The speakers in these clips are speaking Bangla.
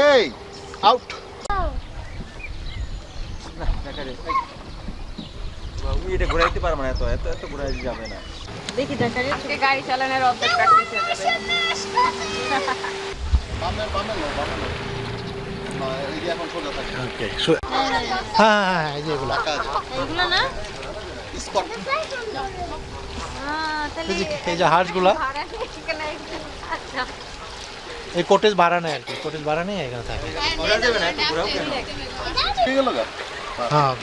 এই আউট না দেখা রে বাবু এটা ঘোরাইতে পারবে না, এত এত এত ঘোরাই যাবে না। দেখি দেখা রে তোকে গাড়ি চালানোর অভ্যাস প্র্যাকটিস হয়ে যাবে। এই যে এখন সোজা থাকে ওকে হ্যাঁ এই যে এগুলো এগুলো না স্পট তাহলে এই যে হাঁসগুলা ভাড়া নিয়ে এখানে আচ্ছা এই কোটেজ ভাড়া নেয় আর কি, কোটেজ ভাড়া নেই এখানে থাকে। ঘোরা যাবে না, একটু ঘোরাও কেন? ঠিক গেল গা হ্যাঁ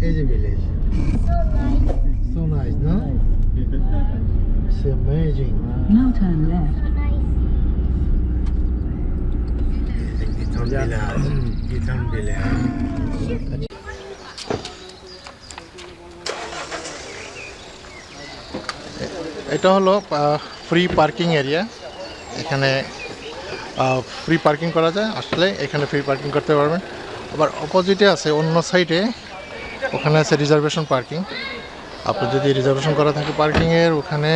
এই যে village so nice no it's amazing Now turn left. Githon village এটা হলো ফ্রি পার্কিং এরিয়া। এখানে ফ্রি পার্কিং করা যায়, আসলে এখানে ফ্রি পার্কিং করতে পারবেন। আবার অপোজিটে আছে অন্য সাইডে, ওখানে আছে রিজার্ভেশন পার্কিং। আপনি যদি রিজার্ভেশন করা থাকে পার্কিংয়ের, ওখানে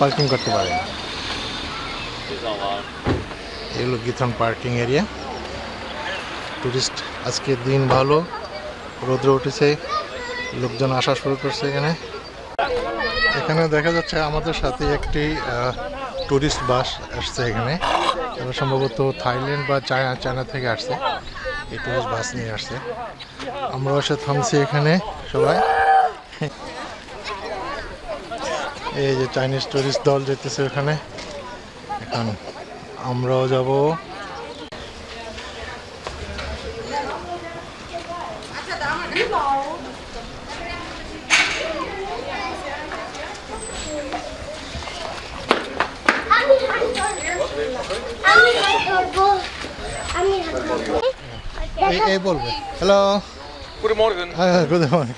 পার্কিং করতে পারেন। এগুলো গিথন পার্কিং এরিয়া। টুরিস্ট আজকে দিন ভালো, রৌদ্র উঠেছে, লোকজন আসা শুরু করছে এখানে। এখানে দেখা যাচ্ছে আমাদের সাথে একটি টুরিস্ট বাস আসছে এখানে। তারা সম্ভবত থাইল্যান্ড বা চায়না থেকে আসছে, এই টুরিস্ট বাস নিয়ে আসছে। আমরাও এসে থামছি এখানে সবাই। এই যে চাইনিজ টুরিস্ট দল যেতেছে ওখানে, এখন আমরাও যাব। এই বলবে hello Goedemorgen. good morning.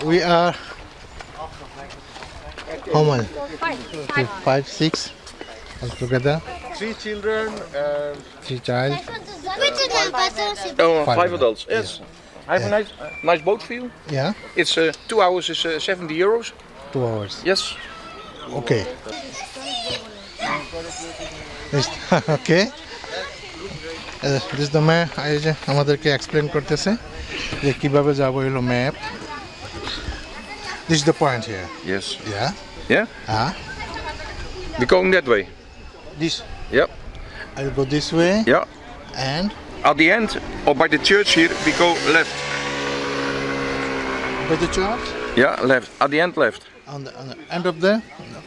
We are how many? Five, six altogether. 3 children and 3 child. Oh, Five five adults. adults, Yes. I have a nice boat for you. Yeah, It's 2 hours is 70 euros. 2 hours. Yes. Okay. Okay. This the map. এই যে আমাদেরকে এক্সপ্লেন করতেছে যে কিভাবে যাব। হলো map. This is the point here. Yes. Yeah. Yeah. We're going that way. This. Yep. I'll go this way. Yeah. And At the end, or by the church here, we go left. by the church. Yeah, left. At the end, left. On the end of the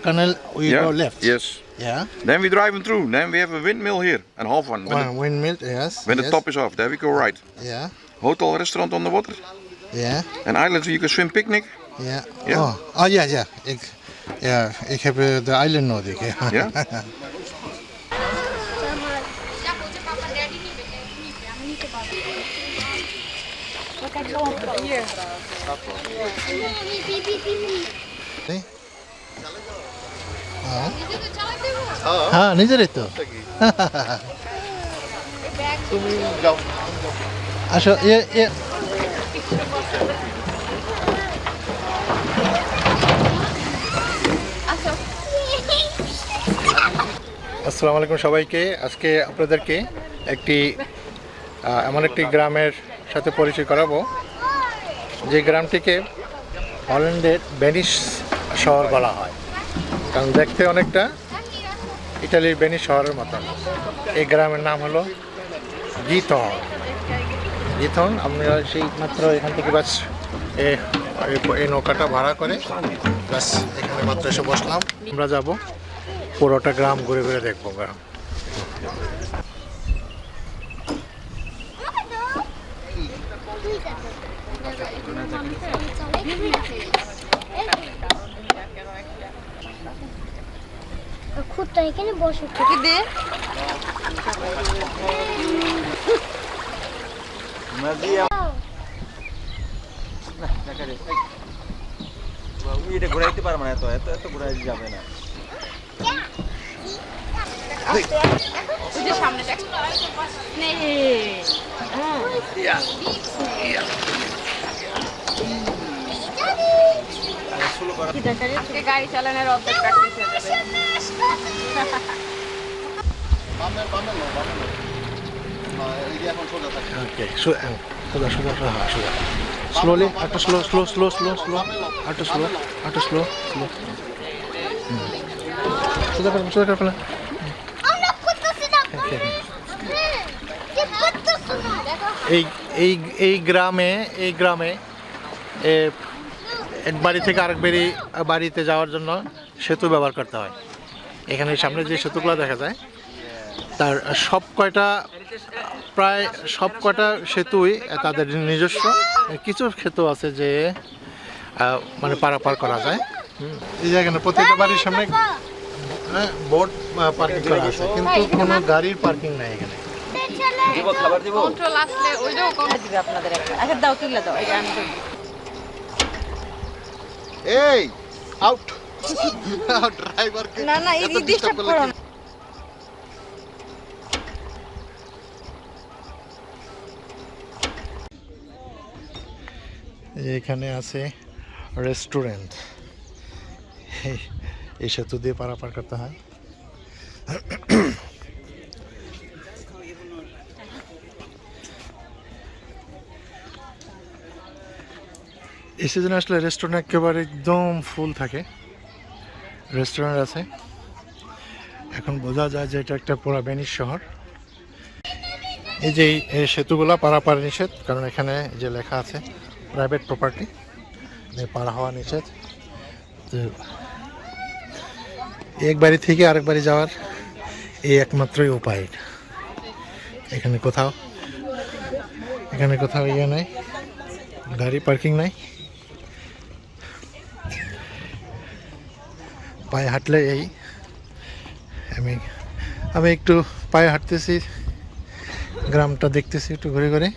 canal, we Yeah. go left. Yes. Yeah. Then we driving through. Then we have a windmill here and half one. One windmill. Yes. When yes. the top is off, there we go right. Yeah. Hotel, restaurant on the water. Yeah. An island where you can swim, picnic. Yeah. Yeah. Oh, yeah. Ik heb de island nodig. Yeah. হ্যাঁ নিজেরই তো। তুমি যাও আসো আসসালামু আলাইকুম সবাইকে। আজকে আপনাদেরকে এমন একটি গ্রামের সাথে পরিচয় করাবো, যে গ্রামটিকে হল্যান্ডের ভেনিস শহর বলা হয়, কারণ দেখতে অনেকটা ইটালির ভেনিস শহরের মতন। এই গ্রামের নাম হলো গিথন। আমরা সেই মাত্র এখান থেকে বাস এই নৌকাটা ভাড়া করে বাস এখানে মাত্র এসে বসলাম। আমরা যাব পুরোটা গ্রাম ঘুরে ঘুরে দেখবো গ্রাম। খুঁটটা এখানে বসে কি দে মাঝি না দেখা রে উনি এটা ঘুরাইতে পারবে না, এত এত এত ঘুরাই যাবে না। ওই যে সামনে দেখ আজকে গাড়ি চালানোর অর্ধেক প্র্যাকটিস হয়ে যাবে। বামের বামের লো, বামের লো। এই যে এখন সোজা থাকে। ওকে সোজা সোজা হ্যাঁ সোজা স্লোলি একটু slow slow slow slow slow একটু স্লো স্লো সোজা করে ফেলা এই গ্রামে এক বাড়ি থেকে আরেক বাড়িতে যাওয়ার জন্য সেতু ব্যবহার করতে হয়। এখানে সামনে যে সেতুগুলো দেখা যায় তার প্রায় সব কয়টা সেতুই তাদের নিজস্ব, কিছু সেতু আছে যে মানে পারাপার করা যায়। এই জায়গায় প্রত্যেকটা বাড়ির সামনে বোট পার্কিং করা আছে, কিন্তু কোনো গাড়ির পার্কিং নাই এখানে। দিব খাবার দিব, কন্ট্রোল আসলে ওইটাও কম দিবে আপনাদের একটা। আচ্ছা দাও, তুলে দাও, এটা আমি দেব। এই আউট ড্রাইভারকে না না, এই ডিস্টার্ব করো না। এখানে আছে রেস্টুরেন্ট, এই সেতু দিয়ে পারাপার করতে হয়। এই সিজনে আসলে রেস্টুরেন্ট একেবারে একদম ফুল থাকে, রেস্টুরেন্ট আছে। এখন বোঝা যায় যে এটা একটা পুরো ভেনিস শহর। এই যে এই সেতুগুলো পারাপার নিষেধ, কারণ এখানে যে লেখা আছে প্রাইভেট প্রপার্টি, পার হওয়া নিষেধ। তো এক বাড়ি থেকে আরেক বাড়ি যাওয়ার এই একমাত্রই উপায়। এখানে কোথাও ইয়ে নাই, গাড়ি পার্কিং নাই। পায়ে হাঁটলে এই আমি একটু পায়ে হাঁটতেছি, গ্রামটা দেখতেছি একটু ঘুরে ঘুরে।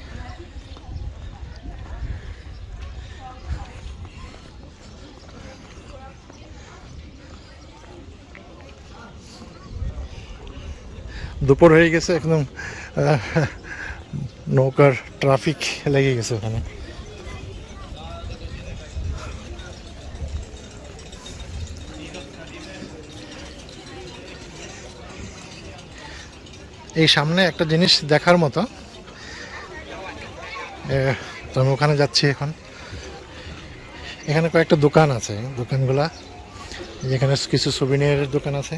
দুপুর হয়ে গেছে, একদম নৌকার ট্রাফিক লেগে গেছে ওখানে। এই সামনে একটা জিনিস দেখার মতো, তো আমি ওখানে যাচ্ছি এখন। এখানে কয়েকটা দোকান আছে, দোকানগুলা যেখানে কিছু সুভিনিয়ারের দোকান আছে।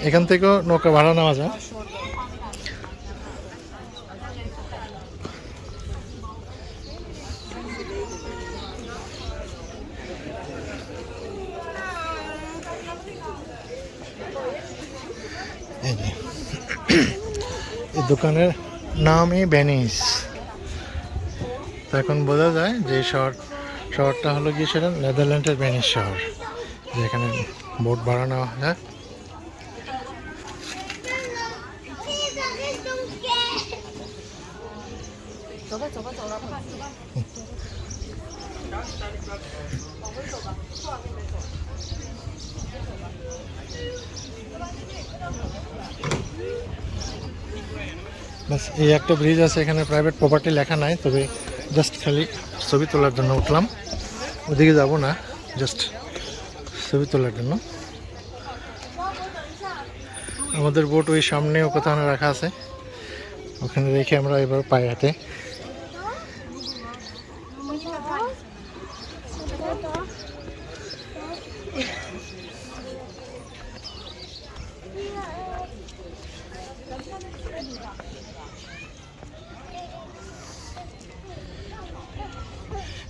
এখান থেকেও নৌকা ভাড়া নেওয়া যায়। এই দোকানের নামই ভেনিস। তো এখন বোঝা যায় যে শহরটা হলো গিয়ে সেটা নেদারল্যান্ডের ভেনিস শহর, যেখানে বোট ভাড়া নেওয়া হয়। বাস এই একটা ব্রিজ আছে, এখানে প্রাইভেট প্রপার্টি লেখা নাই, তবে জাস্ট খালি ছবি তোলার জন্য উঠলাম। ওদিকে যাব না, জাস্ট ছবি তোলার জন্য। আমাদের বোট ওই সামনেও কোথাও রাখা আছে, ওখানে রেখে আমরা এবার পায়ে হাঁটে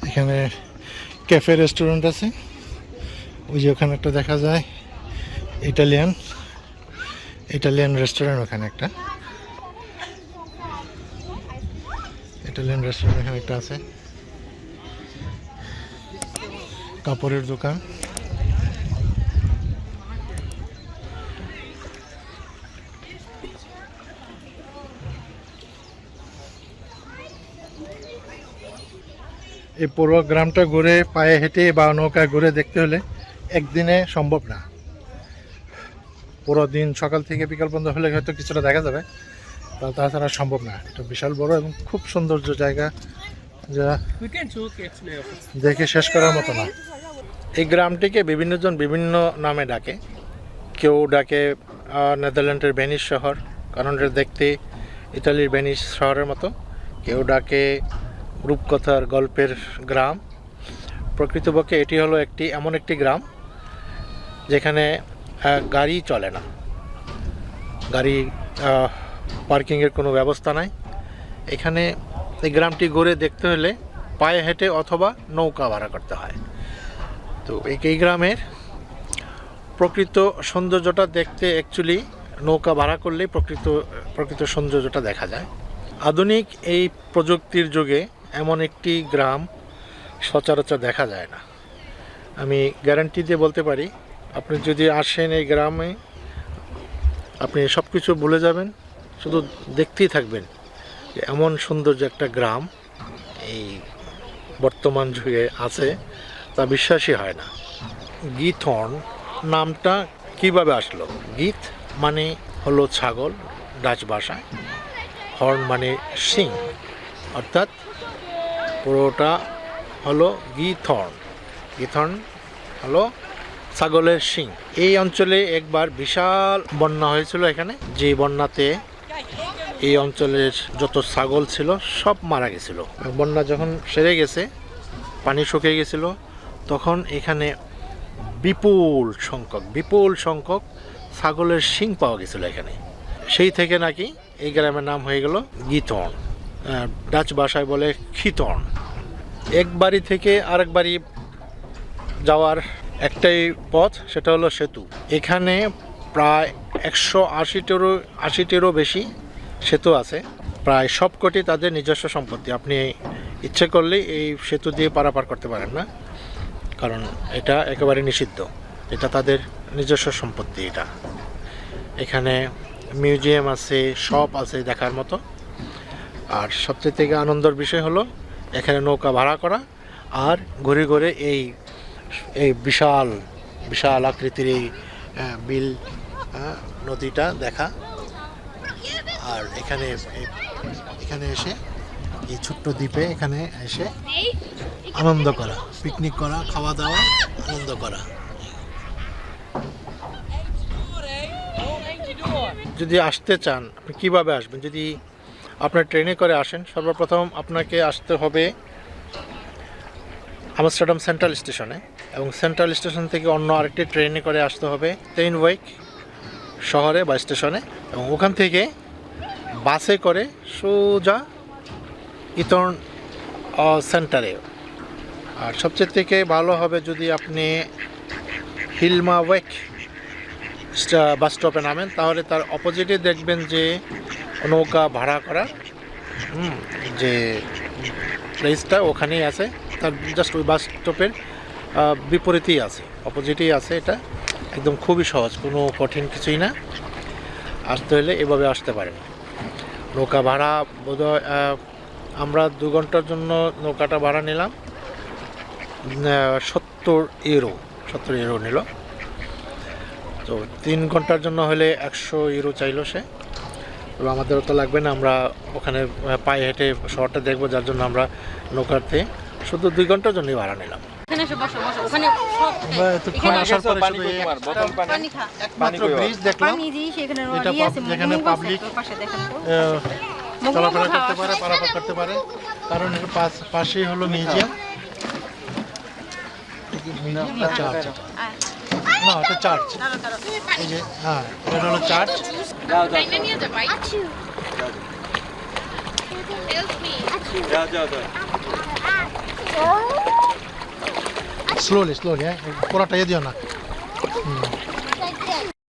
এখানে ক্যাফে রেস্টুরেন্ট আছে, ওই যে ওখানে একটা দেখা যায় ইটালিয়ান রেস্টুরেন্ট ওখানে একটা আছে, কাপড়ের দোকান। এই পুরো গ্রামটা ঘুরে পায়ে হেঁটে বা নৌকায় ঘুরে দেখতে হলে একদিনে সম্ভব না। পুরো দিন সকাল থেকে বিকাল পর্যন্ত হলে হয়তো কিছুটা দেখা যাবে, তাছাড়া সম্ভব না। এটা বিশাল বড় এবং খুব সৌন্দর্য জায়গা, যা দেখে শেষ করার মতো না। এই গ্রামটিকে বিভিন্ন জন বিভিন্ন নামে ডাকে। কেউ ডাকে নেদারল্যান্ডের ভেনিস শহর, কারণ এটা দেখতে ইতালির ভেনিস শহরের মতো। কেউ ডাকে রূপকথার গল্পের গ্রাম। প্রকৃতপক্ষে এটি হলো এমন একটি গ্রাম যেখানে গাড়ি চলে না, গাড়ি পার্কিংয়ের কোনো ব্যবস্থা নাই। এখানে এই গ্রামটি ঘুরে দেখতে হলে পায়ে হেঁটে অথবা নৌকা ভাড়া করতে হয়। তো এই গ্রামের প্রকৃত সৌন্দর্যটা দেখতে অ্যাকচুয়ালি নৌকা ভাড়া করলেই প্রকৃত সৌন্দর্যটা দেখা যায়। আধুনিক এই প্রযুক্তির যুগে এমন একটি গ্রাম সচরাচর দেখা যায় না। আমি গ্যারান্টি দিয়ে বলতে পারি, আপনি যদি আসেন এই গ্রামে, আপনি সব কিছু ভুলে যাবেন, শুধু দেখতেই থাকবেন যে এমন সৌন্দর্য একটা গ্রাম এই বর্তমান যুগে আছে, তা বিশ্বাসই হয় না। গিথর্ন নামটা কিভাবে আসলো? গিথ মানে হলো ছাগল ডাচ ভাষায়, হর্ন মানে শিং, অর্থাৎ পুরোটা হলো গিথর্ন হলো ছাগলের শিং। এই অঞ্চলে একবার বিশাল বন্যা হয়েছিল এখানে, যে বন্যাতে এই অঞ্চলের যত ছাগল ছিল সব মারা গেছিল। বন্যা যখন সেরে গেছে, পানি শুকিয়ে গেছিল, তখন এখানে বিপুল সংখ্যক ছাগলের শিং পাওয়া গেছিল এখানে। সেই থেকে নাকি এই গ্রামের নাম হয়ে গেল গিথর্ন, ডাচ ভাষায় বলে খিথর্ন। এক বাড়ি থেকে আরেক বাড়ি যাওয়ার একটাই পথ, সেটা হলো সেতু। এখানে প্রায় 180টিরও বেশি সেতু আছে। প্রায় সবকটি তাদের নিজস্ব সম্পত্তি। আপনি ইচ্ছে করলেই এই সেতু দিয়ে পারাপার করতে পারেন না, কারণ এটা একেবারে নিষিদ্ধ। এটা তাদের নিজস্ব সম্পত্তি। এখানে মিউজিয়াম আছে, সব আছে দেখার মতো। আর সবচেয়ে থেকে আনন্দের বিষয় হলো এখানে নৌকা ভাড়া করা আর ঘুরে ঘুরে এই বিশাল আকৃতির এই বিল নদীটা দেখা। আর এখানে এসে এই ছোট্ট দ্বীপে এখানে এসে আনন্দ করা, পিকনিক করা, খাওয়া দাওয়া, আনন্দ করা। যদি আসতে চান, আপনি কীভাবে আসবেন? যদি আপনার ট্রেনে করে আসেন, সর্বপ্রথম আপনাকে আসতে হবে আমস্টারডাম সেন্ট্রাল স্টেশনে, এবং সেন্ট্রাল স্টেশন থেকে অন্য আরেকটি ট্রেনে করে আসতে হবে টেইনওয়েক শহরে বা স্টেশনে, এবং ওখান থেকে বাসে করে সোজা গিথর্ন সেন্টারে। আর সবচেয়ে থেকে ভালো হবে যদি আপনি হিলমাওয়েক বাস স্টপে নামেন, তাহলে তার অপোজিটে দেখবেন যে নৌকা ভাড়া করা যে প্লেসটা ওখানেই আছে। তার জাস্ট ওই বাস স্টপের বিপরীতেই আছে, অপোজিটেই আছে। এটা একদম খুবই সহজ, কোনো কঠিন কিছুই না। আসতে হলে এভাবে আসতে পারেন। নৌকা ভাড়া বোধহয় আমরা 2 ঘন্টার জন্য নৌকাটা ভাড়া নিলাম 70 ইউরো নিল। তো 3 ঘন্টার জন্য হলে 100 ইউরো চাইলো সে। তবে আমাদের তো লাগবে না, আমরা ওখানে পায়ে হেঁটে শহরটা দেখবো, যার জন্য আমরা নৌকাতে শুধু 2 ঘন্টার জন্যই ভাড়া নিলাম। একমাত্র ব্রিজ দেখলাম, যেখানে পাবলিক চলাফেরা করতে পারে, পারাপার করতে পারে, কারণ এর পাশেই হলো মিউজিয়াম। না, এটা চার্চ। এই যে হ্যাঁ, এটা হলো চার্চ। স্লোলি হ্যাঁ, পুরাটা দিও না। like that.